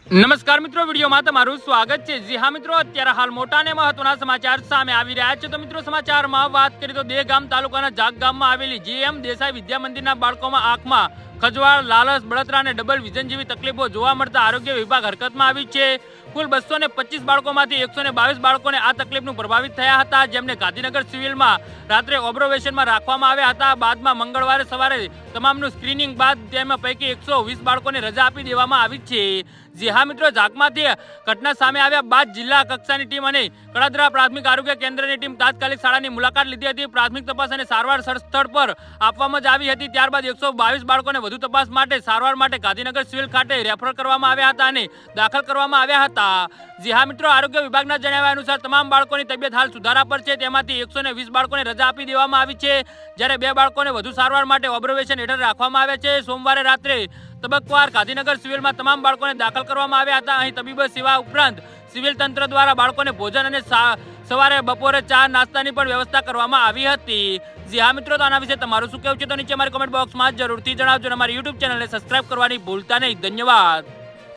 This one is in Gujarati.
નમસ્કાર મિત્રો, વિડીયોમાં તમારું સ્વાગત છે। જી હા મિત્રો, અત્યારે હાલ મોટા અને મહત્વના સમાચાર સામે આવી રહ્યા છે। તો મિત્રો, સમાચારમાં વાત કરીએ તો દેગામ તાલુકાના જાગ ગામમાં આવેલી જીએમ દેસાઈ વિદ્યા મંદિરના બાળકોમાં આંખમાં ખજવાળ, લાલચ, બળતરા અને ડબલ વિઝન જેવી તકલીફો જોવા મળતા આરોગ્ય વિભાગ હરકતમાં આવી છે। કુલ 225 બાળકોમાંથી 122 બાળકોને આ તકલીફનું પ્રભાવિત થયા હતા, જેમને ગાંધીનગર સિવિલમાં રાત્રે ઓબ્ઝર્વેશનમાં રાખવામાં આવ્યા હતા। બાદમાં મંગળવારે સવારે તમામનું સ્ક્રીનિંગ બાદ તેમાં પૈકી 120 બાળકોને રજા આપી દેવામાં આવી છે। જી હા મિત્રો, જાગમાંથી ઘટના સામે આવ્યા બાદ જિલ્લા કક્ષાની ટીમ અને કડાદરા પ્રાથમિક આરોગ્ય કેન્દ્રની ટીમ તાત્કાલિક શાળાની મુલાકાત લીધી હતી। પ્રાથમિક તપાસ અને સારવાર સ્થળ પર આપવામાં જ આવી હતી। ત્યારબાદ 122 બાળકોને વધુ તપાસ માટે સારવાર માટે ગાંધીનગર સિવિલ ખાતે રેફર કરવામાં આવ્યા હતા અને દાખલ કરવામાં આવ્યા હતા। જી હા મિત્રો, આરોગ્ય વિભાગના જણાવ્યા અનુસાર તમામ બાળકોની તબિયત હાલ સુધારા પર છે। તેમાંથી 120 બાળકોને રજા આપી દેવામાં આવી છે, જ્યારે 2 બાળકોને વધુ સારવાર માટે ઓબ્ઝર્વેશન હેઠળ રાખવામાં આવ્યા છે। સોમવારે રાત્રે તબક્કાવાર ગાંધીનગર સિવિલમાં તમામ બાળકોને દાખલ કરવામાં આવ્યા હતા। અહીં તબીબી સેવા ઉપરાંત સિવિલ તંત્ર દ્વારા બાળકોને ભોજન અને સવારે બપોરે ચા નાસ્તાની પણ વ્યવસ્થા કરવામાં આવી હતી। જી હા મિત્રો, તો આના વિશે તમારું શું કહેવું છે તો નીચે અમારી કમેન્ટ બોક્સમાં જરૂરથી જણાવજો અને અમારી યુટ્યુબ ચેનલને સબસ્ક્રાઇબ કરવાની ભૂલતા નહીં। ધન્યવાદ।